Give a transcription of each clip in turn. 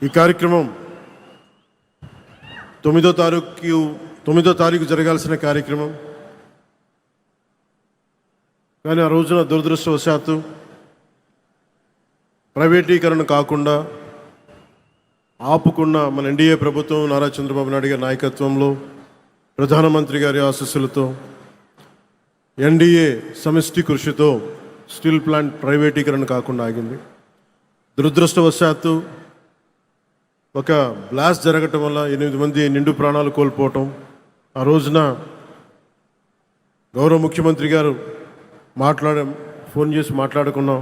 ఈ కార్యక్రమం 9వ తారీఖు జరగాల్సిన కార్యక్రమం. కానీ ఆ రోజున దురదృష్టవశాత్తు ప్రైవేటీకరణ కాకుండా ఆపుకున్న మన ఎన్డీఏ ప్రభుత్వం నారా చంద్రబాబు నాయుడు గారి నాయకత్వంలో ప్రధానమంత్రి గారి ఆశీస్సులతో ఎన్డీఏ సమిష్టి కృషితో స్టీల్ ప్లాంట్ ప్రైవేటీకరణ కాకుండా ఆగింది. దురదృష్టవశాత్తు ఒక బ్లాస్ట్ జరగటం వల్ల 8 మంది నిండు ప్రాణాలు కోల్పోవటం. ఆ రోజున గౌరవ ముఖ్యమంత్రి గారు ఫోన్ చేసి మాట్లాడుకున్నాం.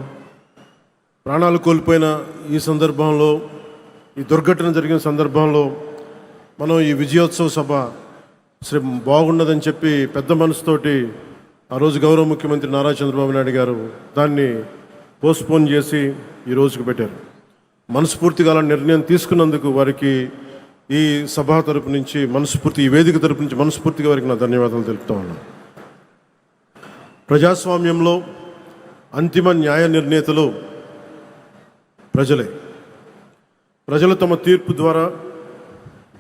ప్రాణాలు కోల్పోయిన ఈ సందర్భంలో, ఈ దుర్ఘటన జరిగిన సందర్భంలో మనం ఈ విజయోత్సవ సభ బాగున్నదని చెప్పి పెద్ద మనసుతోటి ఆ రోజు గౌరవ ముఖ్యమంత్రి నారా చంద్రబాబు నాయుడు గారు దాన్ని పోస్ట్పోన్ చేసి ఈ రోజుకు పెట్టారు. మనస్ఫూర్తిగా అలా నిర్ణయం తీసుకున్నందుకు వారికి ఈ సభ తరపు నుంచి ఈ వేదిక తరపు నుంచి మనస్ఫూర్తిగా వారికి నా ధన్యవాదాలు తెలుపుతా ఉన్నాను. ప్రజాస్వామ్యంలో అంతిమ న్యాయ నిర్ణేతలు ప్రజలే. ప్రజలు తమ తీర్పు ద్వారా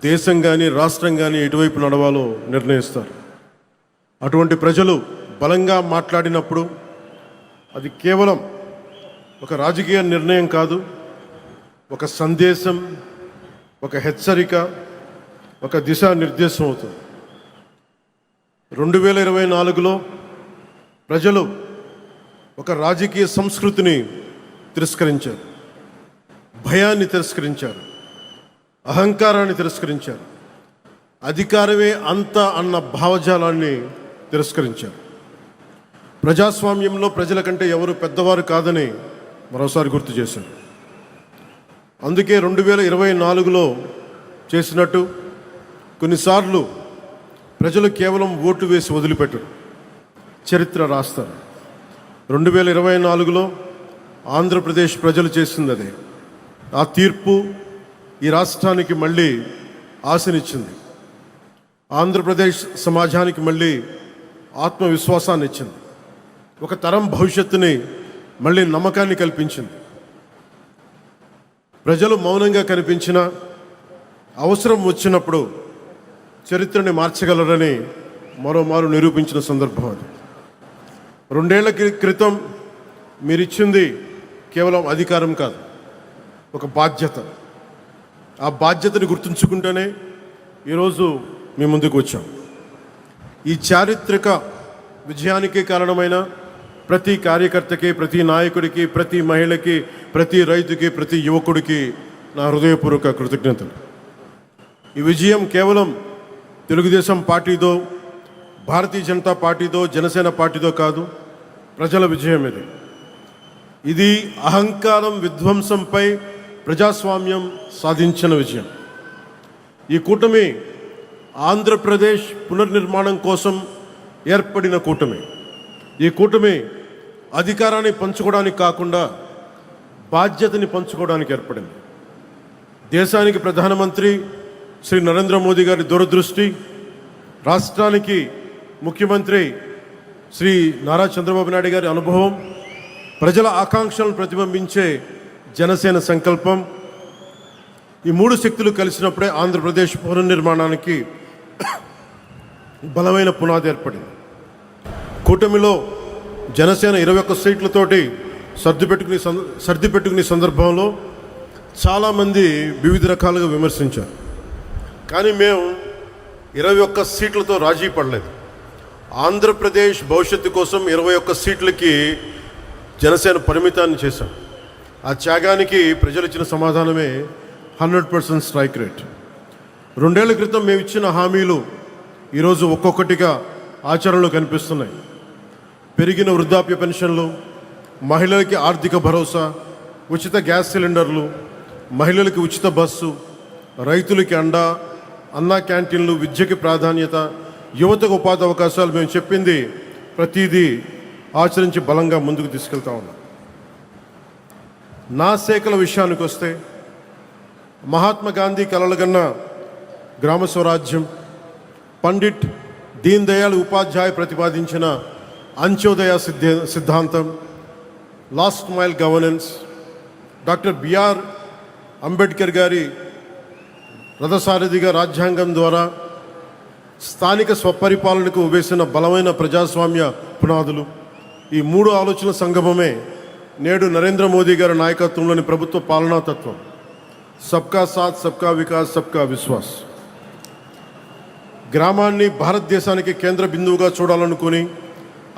దేశం కానీ రాష్ట్రం కానీ ఎటువైపు నడవాలో నిర్ణయిస్తారు. అటువంటి ప్రజలు బలంగా మాట్లాడినప్పుడు అది కేవలం ఒక రాజకీయ నిర్ణయం కాదు, ఒక సందేశం, ఒక హెచ్చరిక, ఒక దిశానిర్దేశం అవుతుంది. 2024లో ప్రజలు ఒక రాజకీయ సంస్కృతిని తిరస్కరించారు, భయాన్ని తిరస్కరించారు, అహంకారాన్ని తిరస్కరించారు, అధికారమే అంత అన్న భావజాలాన్ని తిరస్కరించారు. ప్రజాస్వామ్యంలో ప్రజల కంటే ఎవరు పెద్దవారు కాదని మరోసారి గుర్తు చేశారు. అందుకే 2024లో చేసినట్టు కొన్నిసార్లు ప్రజలు కేవలం ఓటు వేసి వదిలిపెట్టరు, చరిత్ర రాస్తారు. 2024లో ఆంధ్రప్రదేశ్ ప్రజలు చేసింది అదే. ఆ తీర్పు ఈ రాష్ట్రానికి మళ్ళీ ఆశనిచ్చింది. ఆంధ్రప్రదేశ్ సమాజానికి మళ్ళీ ఆత్మవిశ్వాసాన్ని ఇచ్చింది. ఒక తరం భవిష్యత్తుని మళ్ళీ నమ్మకాన్ని కల్పించింది. ప్రజలు మౌనంగా కనిపించిన అవసరం వచ్చినప్పుడు చరిత్రని మార్చగలరని మరోమారు నిరూపించిన సందర్భం అది. 2 ఏళ్ల క్రితం మీరిచ్చింది కేవలం అధికారం కాదు, ఒక బాధ్యత. ఆ బాధ్యతని గుర్తుంచుకుంటేనే ఈరోజు మీ ముందుకు వచ్చాం. ఈ చారిత్రక విజయానికి కారణమైన ప్రతి కార్యకర్తకి, ప్రతి నాయకుడికి, ప్రతి మహిళకి, ప్రతి రైతుకి, ప్రతి యువకుడికి నా హృదయపూర్వక కృతజ్ఞతలు. ఈ విజయం కేవలం తెలుగుదేశం పార్టీదో, భారతీయ జనతా పార్టీదో, జనసేన పార్టీదో కాదు, ప్రజల విజయం ఇది. ఇది అహంకారం విధ్వంసంపై ప్రజాస్వామ్యం సాధించిన విజయం. ఈ కూటమి ఆంధ్రప్రదేశ్ పునర్నిర్మాణం కోసం ఏర్పడిన కూటమి. ఈ కూటమి అధికారాన్ని పంచుకోవడానికి కాకుండా బాధ్యతని పంచుకోవడానికి ఏర్పడింది. దేశానికి ప్రధానమంత్రి శ్రీ నరేంద్ర మోదీ గారి దూరదృష్టి, రాష్ట్రానికి ముఖ్యమంత్రి శ్రీ నారా చంద్రబాబు నాయుడు గారి అనుభవం, ప్రజల ఆకాంక్షలను ప్రతిబింబించే జనసేన సంకల్పం, ఈ 3 శక్తులు కలిసినప్పుడే ఆంధ్రప్రదేశ్ పునర్నిర్మాణానికి బలమైన పునాది ఏర్పడింది. కూటమిలో జనసేన 21 సీట్లతోటి సర్దిపెట్టుకునే సందర్భంలో చాలామంది వివిధ రకాలుగా విమర్శించారు. కానీ మేము 21 సీట్లతో రాజీ పడలేదు. ఆంధ్రప్రదేశ్ భవిష్యత్తు కోసం 21 సీట్లకి జనసేన పరిమితాన్ని చేశాం. ఆ త్యాగానికి ప్రజలు ఇచ్చిన సమాధానమే 100% స్ట్రైక్ రేట్. 2 ఏళ్ల క్రితం మేము ఇచ్చిన హామీలు ఈరోజు ఒక్కొక్కటిగా ఆచరణలో కనిపిస్తున్నాయి. పెరిగిన వృద్ధాప్య పెన్షన్లు, మహిళలకి ఆర్థిక భరోసా, ఉచిత గ్యాస్ సిలిండర్లు, మహిళలకి ఉచిత బస్సు, రైతులకి అన్నా క్యాంటీన్లు, విద్యకి ప్రాధాన్యత, యువతకు ఉపాధి అవకాశాలు, మేము చెప్పింది ప్రతిదీ ఆచరించి బలంగా ముందుకు తీసుకెళ్తా ఉన్నాం. నా శాఖల విషయానికి వస్తే మహాత్మా గాంధీ కలలుగన్న గ్రామ స్వరాజ్యం, పండిట్ దీన్ దయాళ్ ఉపాధ్యాయ ప్రతిపాదించిన అంత్యోదయ సిద్ధాంతం, last mile governance, doctor B R Ambedkar గారి రథసారథిగా రాజ్యాంగం ద్వారా స్థానిక స్వపరిపాలనకు వేసిన బలమైన ప్రజాస్వామ్య పునాదులు, ఈ మూడు ఆలోచనల సంగమమే నేడు నరేంద్ర మోదీ గారి నాయకత్వంలోని ప్రభుత్వ పాలనా తత్వం. సబ్కా సాత్, సబ్కా వికాస్, సబ్కా విశ్వాస్. గ్రామాన్ని భారతదేశానికి కేంద్ర బిందువుగా చూడాలనుకుని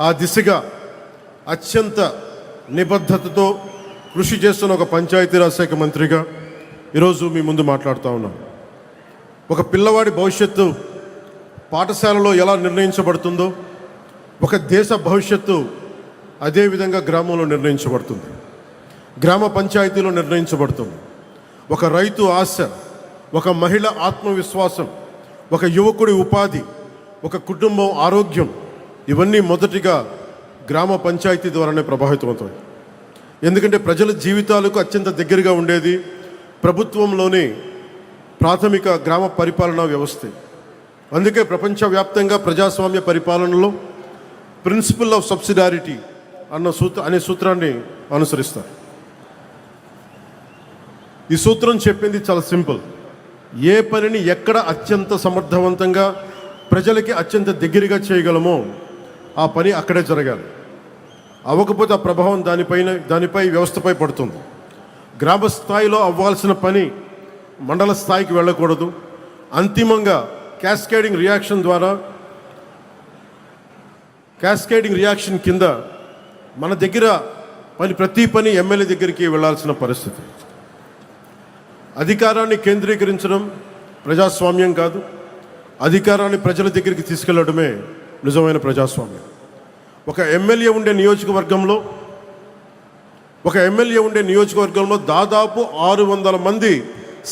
ఆ దిశగా అత్యంత నిబద్ధతతో కృషి చేస్తున్న ఒక పంచాయతీరాజ్ శాఖ మంత్రిగా ఈరోజు మీ ముందు మాట్లాడుతూ ఉన్నాను. ఒక పిల్లవాడి భవిష్యత్తు పాఠశాలలో ఎలా నిర్ణయించబడుతుందో ఒక దేశ భవిష్యత్తు అదేవిధంగా గ్రామంలో నిర్ణయించబడుతుంది, గ్రామ పంచాయతీలో నిర్ణయించబడుతుంది. ఒక రైతు ఆశ, ఒక మహిళ ఆత్మవిశ్వాసం, ఒక యువకుడి ఉపాధి, ఒక కుటుంబం ఆరోగ్యం, ఇవన్నీ మొదటిగా గ్రామ పంచాయతీ ద్వారానే ప్రభావితమవుతాయి. ఎందుకంటే ప్రజల జీవితాలకు అత్యంత దగ్గరగా ఉండేది ప్రభుత్వంలోని ప్రాథమిక గ్రామ పరిపాలనా వ్యవస్థ. అందుకే ప్రపంచవ్యాప్తంగా ప్రజాస్వామ్య పరిపాలనలో ప్రిన్సిపల్ ఆఫ్ సబ్సిడారిటీ అనే సూత్రాన్ని అనుసరిస్తారు. ఈ సూత్రం చెప్పింది చాలా సింపుల్. ఏ పనిని ఎక్కడ అత్యంత సమర్థవంతంగా ప్రజలకి అత్యంత దగ్గరగా చేయగలమో ఆ పని అక్కడే జరగాలి. అవ్వకపోతే ఆ ప్రభావం దానిపై వ్యవస్థపై పడుతుంది. గ్రామ స్థాయిలో అవ్వాల్సిన పని మండల స్థాయికి వెళ్ళకూడదు. అంతిమంగా క్యాస్కేడింగ్ రియాక్షన్ కింద మన దగ్గర ప్రతి పని ఎమ్మెల్యే దగ్గరికి వెళ్ళాల్సిన పరిస్థితి. అధికారాన్ని కేంద్రీకరించడం ప్రజాస్వామ్యం కాదు, అధికారాన్ని ప్రజల దగ్గరికి తీసుకెళ్లడమే నిజమైన ప్రజాస్వామ్యం. ఒక ఎమ్మెల్యే ఉండే నియోజకవర్గంలో దాదాపు 600 మంది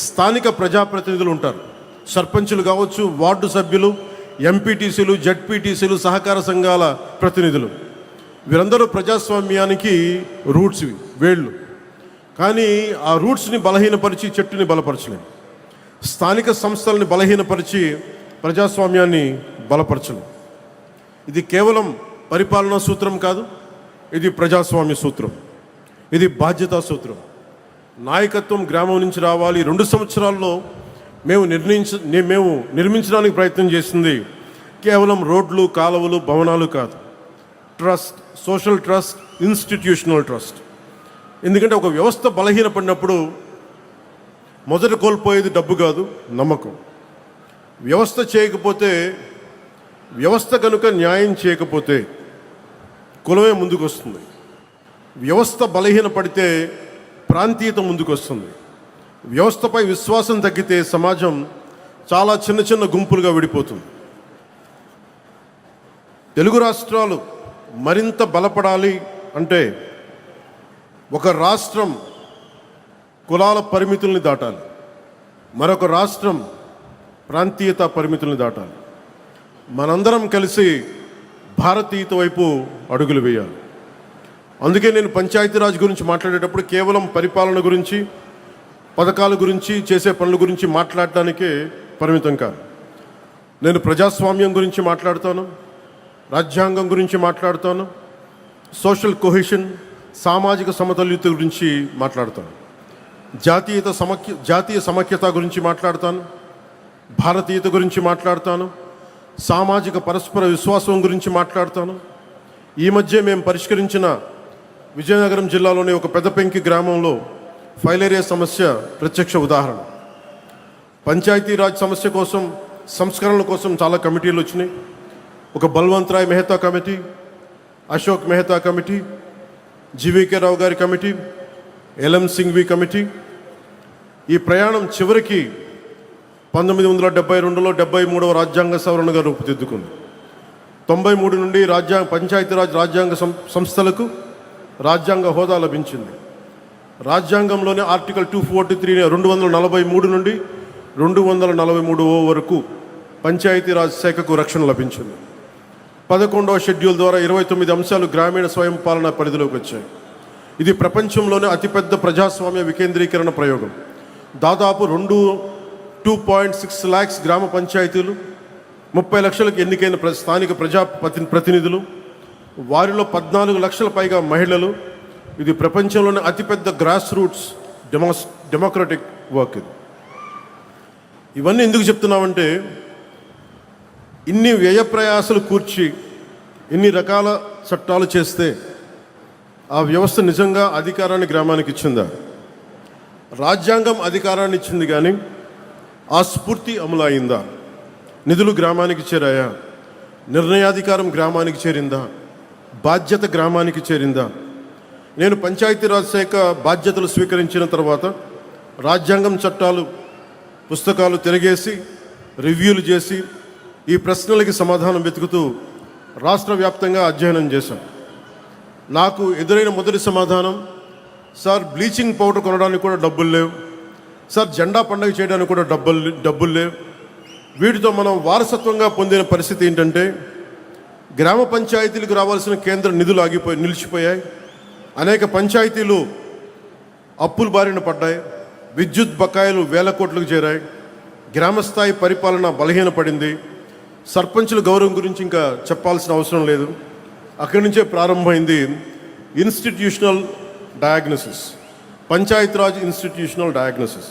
స్థానిక ప్రజాప్రతినిధులు ఉంటారు. సర్పంచులు కావచ్చు, వార్డు సభ్యులు, ఎంపీటీసీలు, జడ్పీటీసీలు, సహకార సంఘాల ప్రతినిధులు. వీరందరూ ప్రజాస్వామ్యానికి రూట్స్, వేళ్ళు. కానీ ఆ రూట్స్ని బలహీనపరిచి చెట్టుని బలపరచలేము. స్థానిక సంస్థలని బలహీనపరిచి ప్రజాస్వామ్యాన్ని బలపరచలేము. ఇది కేవలం పరిపాలనా సూత్రం కాదు, ఇది ప్రజాస్వామ్య సూత్రం, ఇది బాధ్యతా సూత్రం. నాయకత్వం గ్రామం నుంచి రావాలి. 2 సంవత్సరాల్లో మేము నిర్మించడానికి ప్రయత్నం చేసింది కేవలం రోడ్లు, కాలువలు, భవనాలు కాదు. Trust, social trust, institutional trust. ఎందుకంటే ఒక వ్యవస్థ బలహీనపడినప్పుడు మొదట కోల్పోయేది డబ్బు కాదు, నమ్మకం. వ్యవస్థ కనుక న్యాయం చేయకపోతే కులమే ముందుకు వస్తుంది. వ్యవస్థ బలహీనపడితే ప్రాంతీయత ముందుకు వస్తుంది. వ్యవస్థపై విశ్వాసం తగ్గితే సమాజం చాలా చిన్న చిన్న గుంపులుగా విడిపోతుంది. తెలుగు రాష్ట్రాలు మరింత బలపడాలి అంటే ఒక రాష్ట్రం కులాల పరిమితుల్ని దాటాలి, మరొక రాష్ట్రం ప్రాంతీయత పరిమితుల్ని దాటాలి. మనందరం కలిసి భారతీయత వైపు అడుగులు వేయాలి. అందుకే నేను పంచాయతీరాజ్ గురించి మాట్లాడేటప్పుడు కేవలం పరిపాలన గురించి, పథకాల గురించి, చేసే పనుల గురించి మాట్లాడటానికే పరిమితం కాదు. నేను ప్రజాస్వామ్యం గురించి మాట్లాడతాను, రాజ్యాంగం గురించి మాట్లాడతాను, సోషల్ కొహెషన్, సామాజిక సమతుల్యత గురించి మాట్లాడతాను, జాతీయ సమైక్యత గురించి మాట్లాడతాను, భారతీయత గురించి మాట్లాడతాను, సామాజిక పరస్పర విశ్వాసం గురించి మాట్లాడతాను. ఈ మధ్య మేము పరిష్కరించిన విజయనగరం జిల్లాలోని ఒక పెద్దపెంకి గ్రామంలో ఫైలేరియా సమస్య ప్రత్యక్ష ఉదాహరణ. పంచాయతీరాజ్ సమస్య కోసం, సంస్కరణల కోసం చాలా కమిటీలు వచ్చినాయి. ఒక Balwant Rai Mehta committee, Ashok Mehta committee, GVK Rao గారి కమిటీ, ఎల్ఎం సింఘ్వి కమిటీ. ఈ ప్రయాణం చివరికి 1972లో 73వ రాజ్యాంగ సవరణగా రూపుదిద్దుకుంది. 93 నుండి పంచాయతీరాజ్ రాజ్యాంగ సంస్థలకు రాజ్యాంగ హోదా లభించింది. రాజ్యాంగంలోని ఆర్టికల్ 243 243 నుండి 243 వరకు పంచాయతీరాజ్ శాఖకు రక్షణ లభించింది. 11వ షెడ్యూల్ ద్వారా 29 అంశాలు గ్రామీణ స్వయం పాలన పరిధిలోకి వచ్చాయి. ఇది ప్రపంచంలోనే అతిపెద్ద ప్రజాస్వామ్య వికేంద్రీకరణ ప్రయోగం. దాదాపు 2.6 lakhs గ్రామ పంచాయతీలు, 30 లక్షలకు ఎన్నికైన స్థానిక ప్రతినిధులు, వారిలో 14 లక్షల పైగా మహిళలు. ఇది ప్రపంచంలోని అతిపెద్ద గ్రాస్ రూట్స్ డెమోక్రటిక్ వర్క్ ఇది. ఇవన్నీ ఎందుకు చెప్తున్నామంటే, ఇన్ని వ్యయ ప్రయాసాలు కూర్చి ఇన్ని రకాల చట్టాలు చేస్తే ఆ వ్యవస్థ నిజంగా అధికారాన్ని గ్రామానికి ఇచ్చిందా? రాజ్యాంగం అధికారాన్ని ఇచ్చింది కానీ ఆ స్ఫూర్తి అమలు అయిందా? నిధులు గ్రామానికి చేరాయా? నిర్ణయాధికారం గ్రామానికి చేరిందా? బాధ్యత గ్రామానికి చేరిందా? నేను పంచాయతీరాజ్ శాఖ బాధ్యతలు స్వీకరించిన తర్వాత రాజ్యాంగం చట్టాలు పుస్తకాలు తిరగేసి రివ్యూలు చేసి ఈ ప్రశ్నలకి సమాధానం వెతుకుతూ రాష్ట్ర వ్యాప్తంగా అధ్యయనం చేశాను. నాకు ఎదురైన మొదటి సమాధానం, సార్ బ్లీచింగ్ పౌడర్ కొనడానికి కూడా డబ్బులు లేవు, సార్ జెండా పండుగ చేయడానికి కూడా డబ్బులు లేవు. వీటితో మనం వారసత్వంగా పొందిన పరిస్థితి ఏంటంటే, గ్రామ పంచాయతీలకు రావాల్సిన కేంద్ర నిధులు నిలిచిపోయాయి. అనేక పంచాయతీలు అప్పుల బారిన పడ్డాయి. విద్యుత్ బకాయిలు వేల కోట్లకు చేరాయి. గ్రామస్థాయి పరిపాలన బలహీనపడింది. సర్పంచుల గౌరవం గురించి ఇంకా చెప్పాల్సిన అవసరం లేదు. అక్కడి నుంచే ప్రారంభమైంది institutional diagnosis, Panchayati Raj institutional diagnosis.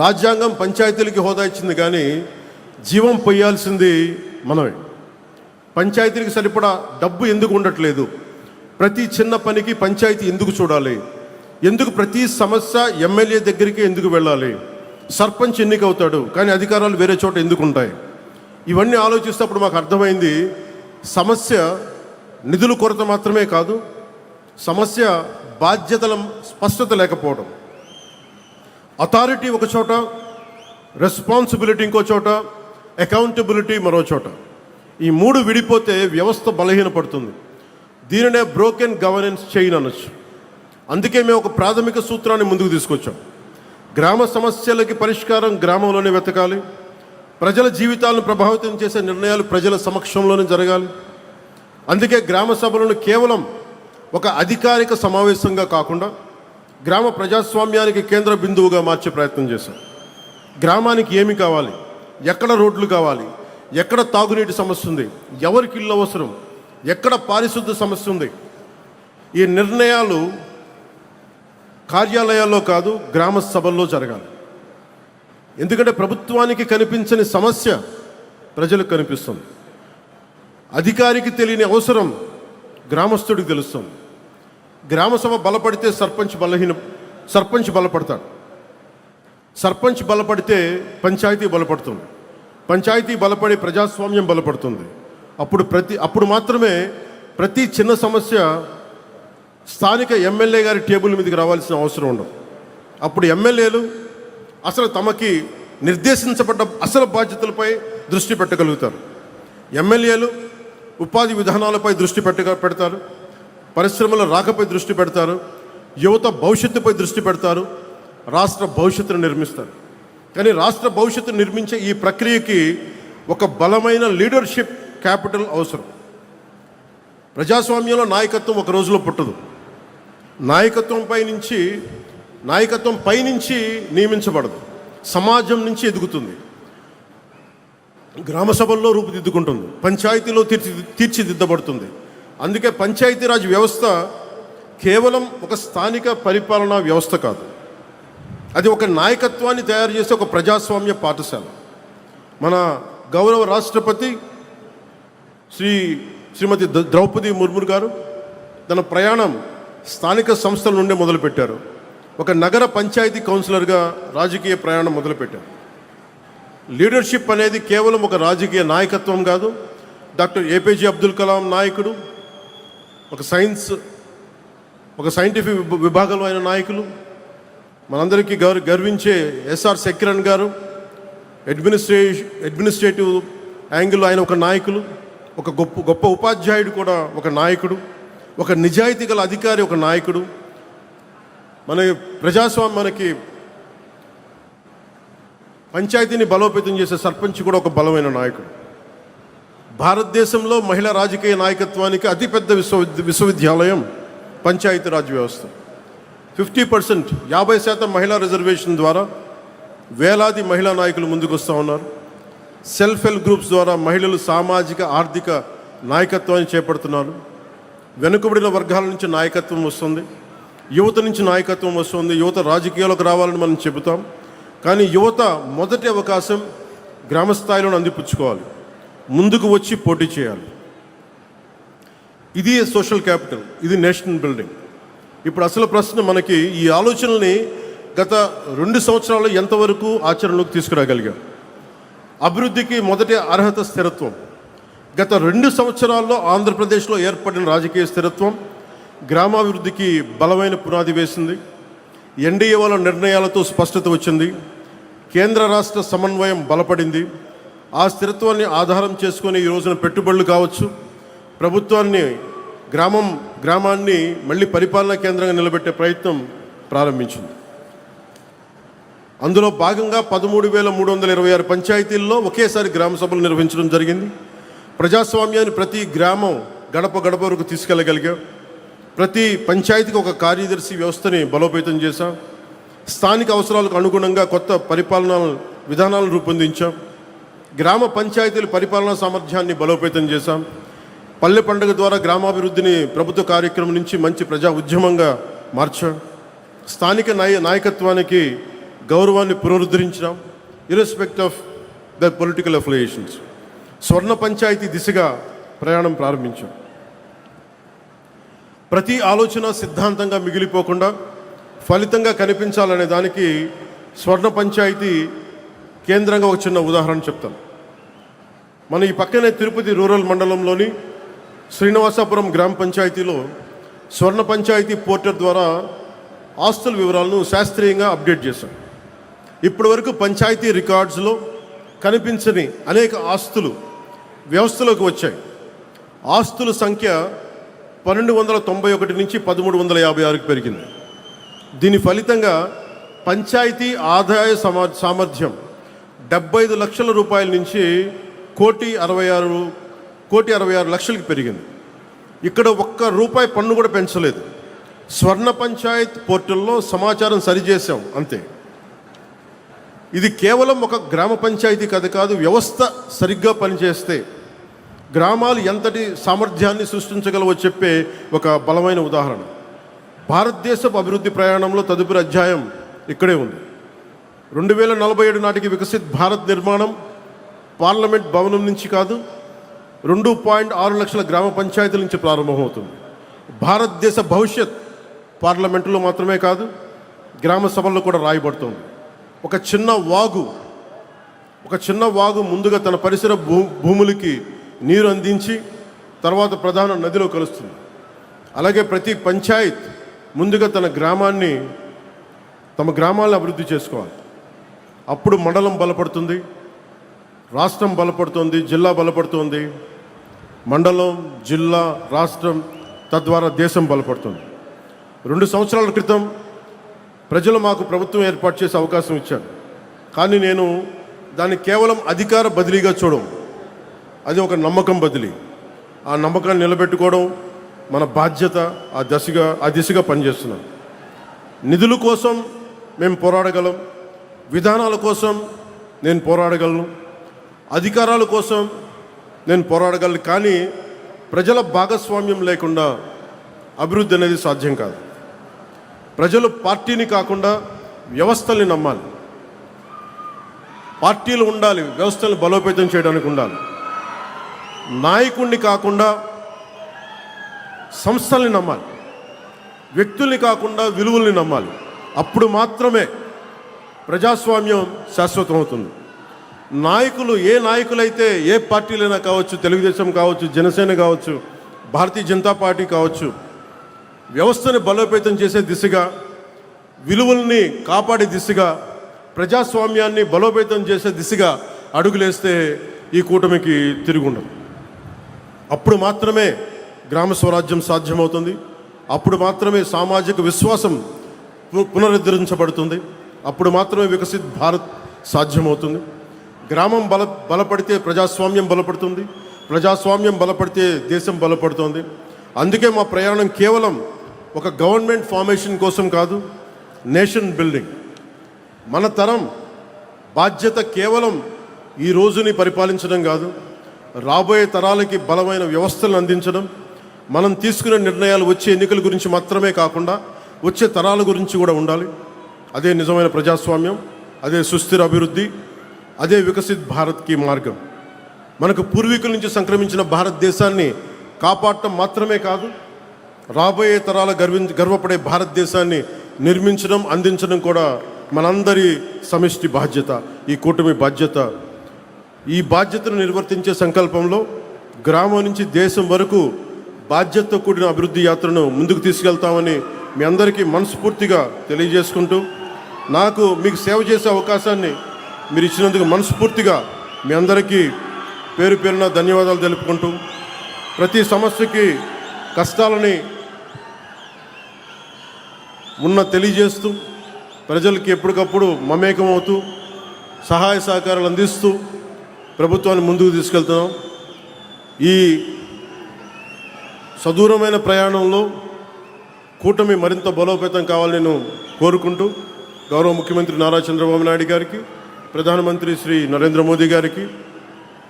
రాజ్యాంగం పంచాయతీలకి హోదా ఇచ్చింది కానీ జీవం పొయ్యాల్సింది మనమే. పంచాయతీలకు సరిపడా డబ్బు ఎందుకు ఉండట్లేదు? ప్రతి చిన్న పనికి పంచాయతీ ఎందుకు చూడాలి? ఎందుకు ప్రతి సమస్య ఎమ్మెల్యే దగ్గరికి ఎందుకు వెళ్ళాలి? సర్పంచ్ ఎన్నికవుతాడు కానీ అధికారాలు వేరే చోట ఎందుకు ఉంటాయి? ఇవన్నీ ఆలోచిస్తేప్పుడు మాకు అర్థమైంది, సమస్య నిధుల కొరత మాత్రమే కాదు, సమస్య బాధ్యతల స్పష్టత లేకపోవడం. అథారిటీ ఒక చోట, రెస్పాన్సిబిలిటీ ఇంకో చోట, అకౌంటబిలిటీ మరో చోట. ఈ మూడు విడిపోతే వ్యవస్థ బలహీనపడుతుంది. దీనినే బ్రోకెన్ గవర్నెన్స్ చైన్ అనొచ్చు. అందుకే మేము ఒక ప్రాథమిక సూత్రాన్ని ముందుకు తీసుకొచ్చాం. గ్రామ సమస్యలకి పరిష్కారం గ్రామంలోనే వెతకాలి. ప్రజల జీవితాలను ప్రభావితం చేసే నిర్ణయాలు ప్రజల సమక్షంలోనే జరగాలి. అందుకే గ్రామ సభలను కేవలం ఒక అధికారిక సమావేశంగా కాకుండా గ్రామ ప్రజాస్వామ్యానికి కేంద్ర బిందువుగా మార్చే ప్రయత్నం చేశాం. గ్రామానికి ఏమి కావాలి, ఎక్కడ రోడ్లు కావాలి, ఎక్కడ తాగునీటి సమస్య ఉంది, ఎవరికి ఇల్లు అవసరం, ఎక్కడ పారిశుద్ధ సమస్య ఉంది, ఈ నిర్ణయాలు కార్యాలయాల్లో కాదు గ్రామ సభల్లో జరగాలి. ఎందుకంటే ప్రభుత్వానికి కనిపించని సమస్య ప్రజలకు కనిపిస్తుంది. అధికారికి తెలియని అవసరం గ్రామస్తుడికి తెలుస్తుంది. గ్రామ సభ బలపడితే సర్పంచ్ బలపడతాడు. సర్పంచ్ బలపడితే పంచాయతీ బలపడుతుంది. పంచాయతీ బలపడి ప్రజాస్వామ్యం బలపడుతుంది. అప్పుడు మాత్రమే ప్రతి చిన్న సమస్య స్థానిక ఎమ్మెల్యే గారి టేబుల్ మీదకి రావాల్సిన అవసరం ఉండదు. అప్పుడు ఎమ్మెల్యేలు అసలు తమకి నిర్దేశించబడ్డ అసలు బాధ్యతలపై దృష్టి పెట్టగలుగుతారు. ఎమ్మెల్యేలు ఉపాధి విధానాలపై దృష్టి పెడతారు, పరిశ్రమల రాకపై దృష్టి పెడతారు, యువత భవిష్యత్తుపై దృష్టి పెడతారు, రాష్ట్ర భవిష్యత్తును నిర్మిస్తారు. కానీ రాష్ట్ర భవిష్యత్తును నిర్మించే ఈ ప్రక్రియకి ఒక బలమైన లీడర్షిప్ క్యాపిటల్ అవసరం. ప్రజాస్వామ్యంలో నాయకత్వం ఒక రోజులో పుట్టదు. నాయకత్వం పైనుంచి నియమించబడదు, సమాజం నుంచి ఎదుగుతుంది. గ్రామ సభల్లో రూపుదిద్దుకుంటుంది, పంచాయతీలో తీర్చిదిద్దబడుతుంది. అందుకే పంచాయతీరాజ్ వ్యవస్థ కేవలం ఒక స్థానిక పరిపాలనా వ్యవస్థ కాదు, అది ఒక నాయకత్వాన్ని తయారు చేసే ఒక ప్రజాస్వామ్య పాఠశాల. మన గౌరవ రాష్ట్రపతి శ్రీమతి ద్రౌపది ముర్ము గారు తన ప్రయాణం స్థానిక సంస్థల నుండే మొదలుపెట్టారు. ఒక నగర పంచాయతీ కౌన్సిలర్గా రాజకీయ ప్రయాణం మొదలుపెట్టారు. లీడర్షిప్ అనేది కేవలం ఒక రాజకీయ నాయకత్వం కాదు. డాక్టర్ ఏపీజే అబ్దుల్ కలాం నాయకుడు, ఒక సైంటిఫిక్ విభాగంలో అయిన నాయకులు, మనందరికీ గర్వించే ఎస్ఆర్ సెక్కిరణ్ గారు, అడ్మినిస్ట్రేటివ్ యాంగిల్ ఆయన ఒక నాయకులు, ఒక గొప్ప ఉపాధ్యాయుడు కూడా ఒక నాయకుడు, ఒక నిజాయితీ గల అధికారి ఒక నాయకుడు. మనకి పంచాయతీని బలోపేతం చేసే సర్పంచ్ కూడా ఒక బలమైన నాయకుడు. భారతదేశంలో మహిళా రాజకీయ నాయకత్వానికి అతిపెద్ద విశ్వవిద్యాలయం పంచాయతీరాజ్ వ్యవస్థ. 50%, 50% మహిళా రిజర్వేషన్ ద్వారా వేలాది మహిళా నాయకులు ముందుకు వస్తూ ఉన్నారు. సెల్ఫ్ హెల్ప్ గ్రూప్స్ ద్వారా మహిళలు సామాజిక ఆర్థిక నాయకత్వాన్ని చేపడుతున్నారు. వెనుకబడిన వర్గాల నుంచి నాయకత్వం వస్తుంది. యువత నుంచి నాయకత్వం వస్తుంది, యువత రాజకీయాలకు రావాలని మనం చెబుతాం. కానీ యువత మొదటి అవకాశం గ్రామ స్థాయిలో అందిపుచ్చుకోవాలి, ముందుకు వచ్చి పోటీ చేయాలి. ఇది సోషల్ క్యాపిటల్, ఇది నేషనల్ బిల్డింగ్. ఇప్పుడు అసలు ప్రశ్న, మనకి ఈ ఆలోచనల్ని గత 2 సంవత్సరాలు ఎంతవరకు ఆచరణలోకి తీసుకురాగలిగాం? అభివృద్ధికి మొదటి అర్హత స్థిరత్వం. గత 2 సంవత్సరాల్లో ఆంధ్రప్రదేశ్లో ఏర్పడిన రాజకీయ స్థిరత్వం గ్రామాభివృద్ధికి బలమైన పునాది వేసింది. ఎన్డీఏ వాళ్ళ నిర్ణయాలతో స్పష్టత వచ్చింది, కేంద్ర రాష్ట్ర సమన్వయం బలపడింది. ఆ స్థిరత్వాన్ని ఆధారం చేసుకొని ఈ రోజున పెట్టుబడులు కావచ్చు, ప్రభుత్వాన్ని గ్రామాన్ని మళ్ళీ పరిపాలనా కేంద్రంగా నిలబెట్టే ప్రయత్నం ప్రారంభించింది. అందులో భాగంగా 13,326 పంచాయతీల్లో ఒకేసారి గ్రామ సభలు నిర్వహించడం జరిగింది. ప్రజాస్వామ్యాన్ని ప్రతి గ్రామం గడప గడప వరకు తీసుకెళ్ళగలిగాం. ప్రతి పంచాయతీకి ఒక కార్యదర్శి వ్యవస్థని బలోపేతం చేశాం. స్థానిక అవసరాలకు అనుగుణంగా కొత్త పరిపాలనా విధానాలను రూపొందించాం. గ్రామ పంచాయతీల పరిపాలనా సామర్థ్యాన్ని బలోపేతం చేశాం. పల్లె పండుగ ద్వారా గ్రామాభివృద్ధిని ప్రభుత్వ కార్యక్రమం నుంచి మంచి ప్రజా ఉద్యమంగా మార్చాం. స్థానిక నాయకత్వానికి గౌరవాన్ని పునరుద్ధరించాం, ఇర్రెస్పెక్ట్ ఆఫ్ ద పొలిటికల్ అఫిలియేషన్స్. స్వర్ణ పంచాయతీ దిశగా ప్రయాణం ప్రారంభించాం. ప్రతి ఆలోచన సిద్ధాంతంగా మిగిలిపోకుండా ఫలితంగా కనిపించాలనే దానికి స్వర్ణ పంచాయతీ కేంద్రంగా ఒక చిన్న ఉదాహరణ చెప్తాను. మన ఈ పక్కనే తిరుపతి రూరల్ మండలంలోని శ్రీనివాసాపురం గ్రామ పంచాయతీలో స్వర్ణ పంచాయతీ పోర్టల్ ద్వారా ఆస్తుల వివరాలను శాస్త్రీయంగా అప్డేట్ చేశాం. ఇప్పటి వరకు పంచాయతీ రికార్డ్స్లో కనిపించని అనేక ఆస్తులు వ్యవస్థలోకి వచ్చాయి. ఆస్తుల సంఖ్య 1291 నుంచి 1356కి పెరిగింది. దీని ఫలితంగా పంచాయతీ ఆదాయ సామర్థ్యం 75 లక్షల రూపాయల నుంచి 1,66 లక్షలకి పెరిగింది. ఇక్కడ ఒక్క రూపాయి పన్ను కూడా పెంచలేదు. స్వర్ణ పంచాయత్ పోర్టల్లో సమాచారం సరిచేసాం అంతే. ఇది కేవలం ఒక గ్రామ పంచాయతీ కథ కాదు. వ్యవస్థ సరిగ్గా పనిచేస్తే గ్రామాలు ఎంతటి సామర్థ్యాన్ని సృష్టించగలవో చెప్పే ఒక బలమైన ఉదాహరణ. భారతదేశపు అభివృద్ధి ప్రయాణంలో తదుపరి అధ్యాయం ఇక్కడే ఉంది. 2047 నాటికి వికసిత్ భారత్ నిర్మాణం పార్లమెంట్ భవనం నుంచి కాదు, 2.6 లక్షల గ్రామ పంచాయతీల నుంచి ప్రారంభమవుతుంది. భారతదేశ భవిష్యత్ పార్లమెంటులో మాత్రమే కాదు, గ్రామ సభల్లో కూడా రాయబడుతుంది. ఒక చిన్న వాగు ముందుగా తన పరిసర భూములకి నీరు అందించి తర్వాత ప్రధాన నదిలో కలుస్తుంది. అలాగే ప్రతి పంచాయత్ ముందుగా తమ గ్రామాలను అభివృద్ధి చేసుకోవాలి. అప్పుడు మండలం బలపడుతుంది, రాష్ట్రం బలపడుతుంది, జిల్లా బలపడుతుంది. మండలం, జిల్లా, రాష్ట్రం, తద్వారా దేశం బలపడుతుంది. 2 సంవత్సరాల క్రితం ప్రజలు మాకు ప్రభుత్వం ఏర్పాటు చేసే అవకాశం ఇచ్చారు. కానీ నేను దాన్ని కేవలం అధికార బదిలీగా చూడం, అది ఒక నమ్మకం బదిలీ. ఆ నమ్మకాన్ని నిలబెట్టుకోవడం మన బాధ్యత. ఆ దిశగా పనిచేస్తున్నాం. నిధుల కోసం మేము పోరాడగలం, విధానాల కోసం నేను పోరాడగలను, అధికారాల కోసం నేను పోరాడగలను. కానీ ప్రజల భాగస్వామ్యం లేకుండా అభివృద్ధి అనేది సాధ్యం కాదు. ప్రజలు పార్టీని కాకుండా వ్యవస్థల్ని నమ్మాలి. పార్టీలు ఉండాలి, వ్యవస్థల్ని బలోపేతం చేయడానికి ఉండాలి. నాయకుడిని కాకుండా సంస్థల్ని నమ్మాలి, వ్యక్తుల్ని కాకుండా విలువల్ని నమ్మాలి. అప్పుడు మాత్రమే ప్రజాస్వామ్యం శాశ్వతం అవుతుంది. ఏ నాయకులైతే ఏ పార్టీలైనా కావచ్చు, తెలుగుదేశం కావచ్చు, జనసేన కావచ్చు, భారతీయ జనతా పార్టీ కావచ్చు, వ్యవస్థని బలోపేతం చేసే దిశగా, విలువల్ని కాపాడే దిశగా, ప్రజాస్వామ్యాన్ని బలోపేతం చేసే దిశగా అడుగులేస్తే ఈ కూటమికి తిరుగుండదు. అప్పుడు మాత్రమే గ్రామ స్వరాజ్యం సాధ్యమవుతుంది. అప్పుడు మాత్రమే సామాజిక విశ్వాసం పునరుద్ధరించబడుతుంది. అప్పుడు మాత్రమే వికసిత్ భారత్ సాధ్యమవుతుంది. గ్రామం బలపడితే ప్రజాస్వామ్యం బలపడుతుంది, ప్రజాస్వామ్యం బలపడితే దేశం బలపడుతుంది. అందుకే మా ప్రయాణం కేవలం ఒక గవర్నమెంట్ ఫార్మేషన్ కోసం కాదు, నేషన్ బిల్డింగ్. మన తరం బాధ్యత కేవలం ఈ రోజుని పరిపాలించడం కాదు, రాబోయే తరాలకి బలమైన వ్యవస్థలను అందించడం. మనం తీసుకునే నిర్ణయాలు వచ్చే ఎన్నికల గురించి మాత్రమే కాకుండా వచ్చే తరాల గురించి కూడా ఉండాలి. అదే నిజమైన ప్రజాస్వామ్యం, అదే సుస్థిర అభివృద్ధి, అదే వికసిత్ భారత్కి మార్గం. మనకు పూర్వీకుల నుంచి సంక్రమించిన భారతదేశాన్ని కాపాడటం మాత్రమే కాదు, రాబోయే తరాల గర్వపడే భారతదేశాన్ని నిర్మించడం, అందించడం కూడా మనందరి సమిష్టి బాధ్యత, ఈ కూటమి బాధ్యత. ఈ బాధ్యతను నిర్వర్తించే సంకల్పంలో గ్రామం నుంచి దేశం వరకు బాధ్యతతో కూడిన అభివృద్ధి యాత్రను ముందుకు తీసుకెళ్తామని మీ అందరికీ మనస్ఫూర్తిగా తెలియజేసుకుంటూ, నాకు మీకు సేవ చేసే అవకాశాన్ని మీరు ఇచ్చినందుకు మనస్ఫూర్తిగా మీ అందరికీ పేరు పేరున ధన్యవాదాలు తెలుపుకుంటూ, ప్రతి సమస్యకి కష్టాలని తెలియజేస్తూ, ప్రజలకి ఎప్పటికప్పుడు మమేకమవుతూ, సహాయ సహకారాలు అందిస్తూ ప్రభుత్వాన్ని ముందుకు తీసుకెళ్తున్నాం. ఈ సదూరమైన ప్రయాణంలో కూటమి మరింత బలోపేతం కావాలని నేను కోరుకుంటూ, గౌరవ ముఖ్యమంత్రి నారా చంద్రబాబు నాయుడు గారికి, ప్రధానమంత్రి శ్రీ నరేంద్ర మోదీ గారికి,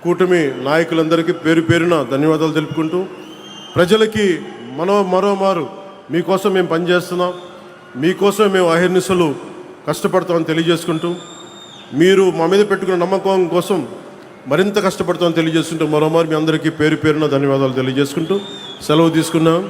కూటమి నాయకులందరికీ పేరు పేరున ధన్యవాదాలు తెలుపుకుంటూ, ప్రజలకి మరోమారు మీకోసం మేము పనిచేస్తున్నాం, మీకోసం మేము అహర్నిశలు కష్టపడతామని తెలియజేసుకుంటూ, మీరు మా మీద పెట్టుకున్న నమ్మకం కోసం మరింత కష్టపడతామని తెలియజేసుకుంటూ, మరోమారు మీ అందరికీ పేరు పేరున ధన్యవాదాలు తెలియజేసుకుంటూ సెలవు తీసుకున్నాం.